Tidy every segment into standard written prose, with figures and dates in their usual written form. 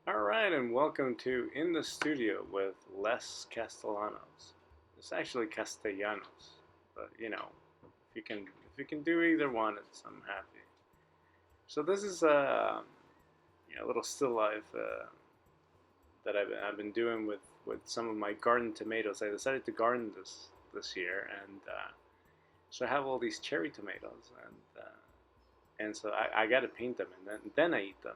All right, and welcome to In the Studio with Les Castellanos. It's actually Castellanos, but if you can do either one, I'm happy. So this is a little still life that I've been doing with some of my garden tomatoes. I decided to garden this year, and so I have all these cherry tomatoes, and so I got to paint them, and then I eat them.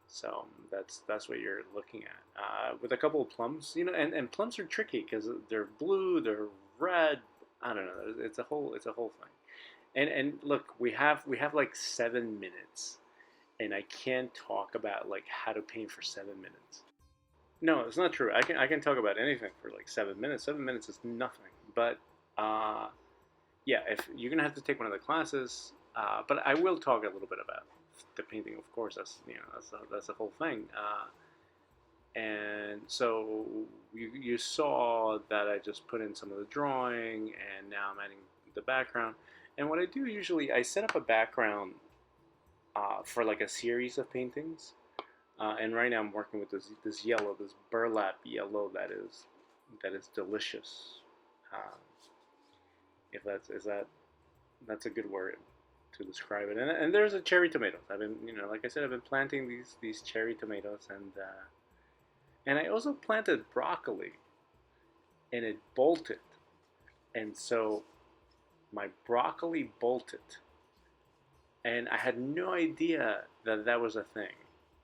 So that's what you're looking at. With a couple of plums, and plums are tricky because they're blue, they're red. I don't know. It's a whole thing. And look, we have like 7 minutes, and I can't talk about like how to paint for 7 minutes. No, it's not true. I can talk about anything for like 7 minutes. 7 minutes is nothing. But uh, yeah, if you're gonna have to take one of the classes, but I will talk a little bit about the painting. Of course, that's the whole thing. And so you saw that I just put in some of the drawing, and now I'm adding the background. And what I do usually, I set up a background for like a series of paintings. And right now I'm working with this yellow, this burlap yellow that is delicious. Uh, if that's a good word to describe it. And there's a cherry tomatoes. Like I said, I've been planting these cherry tomatoes, and I also planted broccoli, and it bolted, and so my broccoli bolted, and I had no idea that that was a thing.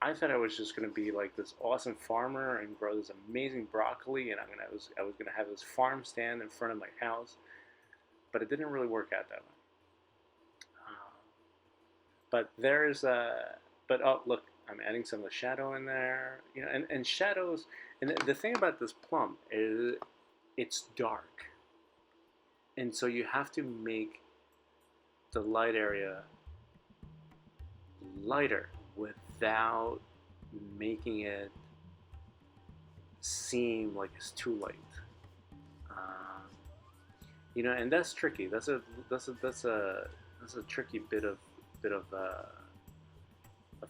I thought I was just gonna be like this awesome farmer and grow this amazing broccoli, and I was gonna have this farm stand in front of my house, but it didn't really work out that way. Uh, but there's a but oh look, I'm adding some of the shadow in there, and shadows. And the thing about this plum is it's dark, and so you have to make the light area lighter without making it seem like it's too light. Uh, and that's tricky. That's a tricky bit of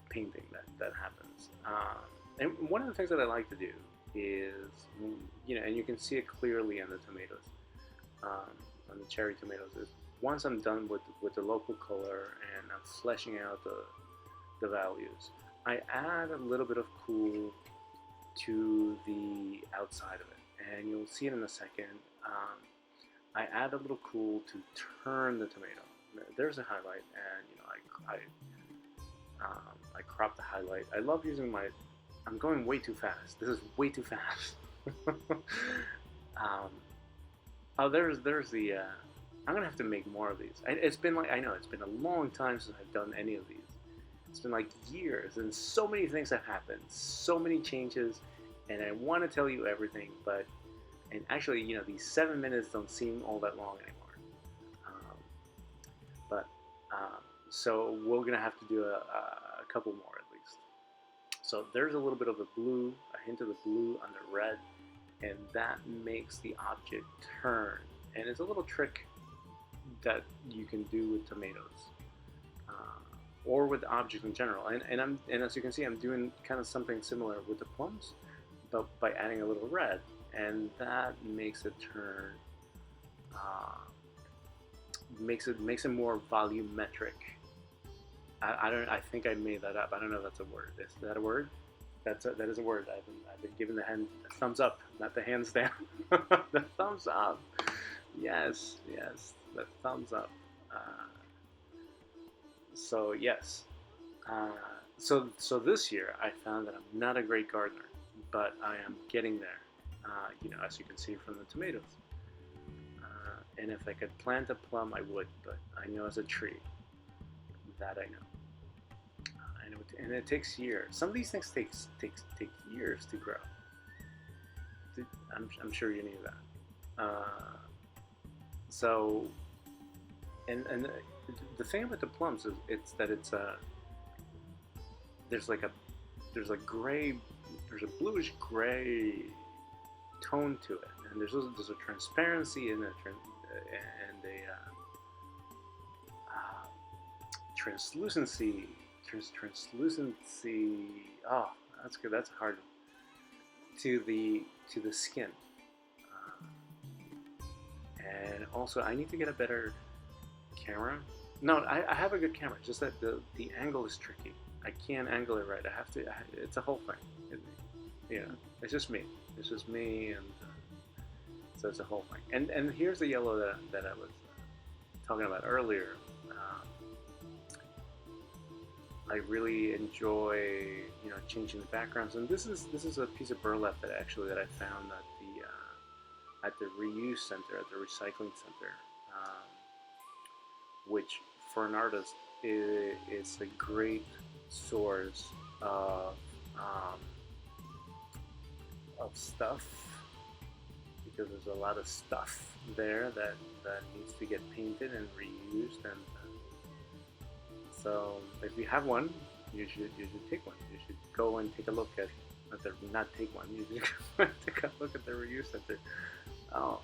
painting that happens. And one of the things that I like to do is, and you can see it clearly in the tomatoes, um, on the cherry tomatoes, is once I'm done with the local color and I'm fleshing out the values, I add a little bit of cool to the outside of it, and you'll see it in a second. I add a little cool to turn the tomato. There's a highlight, and I crop the highlight. I love using my. I'm going way too fast. This is way too fast. um, oh, there's the. I'm gonna have to make more of these. It's been like I know it's been a long time since I've done any of these. It's been like years, and so many things have happened, so many changes, and I want to tell you everything, but and actually, these 7 minutes don't seem all that long anymore. Um, but so we're gonna have to do a couple more at least. So there's a little bit of the blue, a hint of the blue on the red, and that makes the object turn. And it's a little trick that you can do with tomatoes, or with objects in general. And as you can see, I'm doing kind of something similar with the plums, but by adding a little red, and that makes it turn, uh, makes it more volumetric. I don't. I think I made that up. I don't know if that's a word. Is that a word? That is a word. I've been given the thumbs up, not the hands down. The thumbs up. Yes, yes, the thumbs up. Uh, so yes. Uh, so this year I found that I'm not a great gardener, but I am getting there. As you can see from the tomatoes. And if I could plant a plum, I would, but I know as a tree. That I know. And it takes years. Some of these things take years to grow. I'm sure you knew that. So, and the thing about the plums is there's like a there's a gray there's a bluish gray tone to it, and there's a transparency in it, and translucency. Oh, that's good. That's hard. To the skin, uh, and also I need to get a better camera. No, I have a good camera. Just that the angle is tricky. I can't angle it right. I have to. It's a whole thing. Yeah, it's just me. It's just me, and so it's a whole thing. And here's the yellow that I was talking about earlier. I really enjoy, changing the backgrounds. And this is a piece of burlap that I found at the reuse center, at the recycling center, which for an artist is a great source um, of stuff, because there's a lot of stuff there that needs to get painted and reused. And so if you have one, you should take one. You should go and take a look at the, not take one. You should go and take a look at the reuse center. Oh,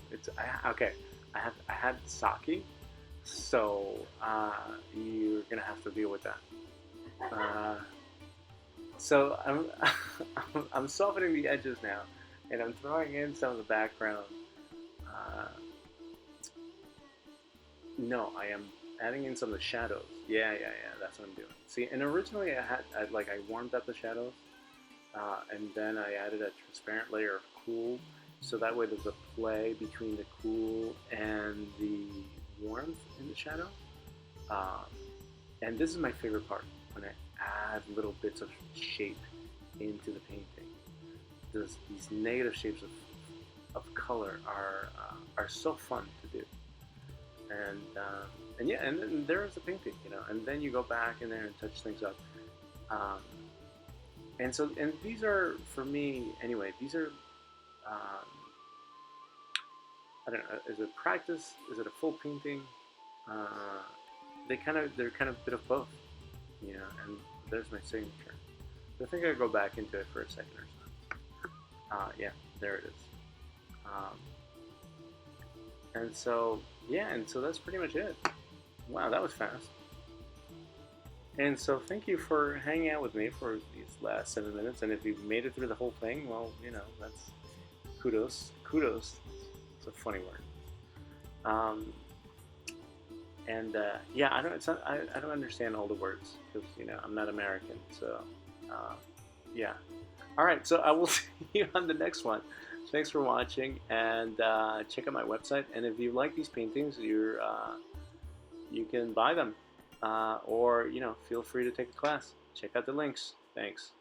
okay. I had sake, so you're gonna have to deal with that. So I'm softening the edges now, and I'm throwing in some of the background. Uh, no, I am adding in some of the shadows. Yeah. That's what I'm doing. See, and originally I warmed up the shadows, and then I added a transparent layer of cool, so that way there's a play between the cool and the warmth in the shadow. Um, and this is my favorite part, when I add little bits of shape into the painting. These negative shapes of color are so fun to do. And yeah, and then there's the painting, and then you go back in there and touch things up. And these are, for me anyway, these are, I don't know, is it practice? Is it a full painting? They're kind of a bit of both, and there's my signature. I think I'll go back into it for a second or so. Yeah, there it is. And so that's pretty much it. Wow, that was fast. And so thank you for hanging out with me for these last 7 minutes. And if you've made it through the whole thing, well, that's kudos. Kudos. It's a funny word. Yeah, I don't understand all the words, because I'm not American. So yeah. All right. So I will see you on the next one. Thanks for watching, and check out my website. And if you like these paintings, you can buy them, or feel free to take a class. Check out the links. Thanks.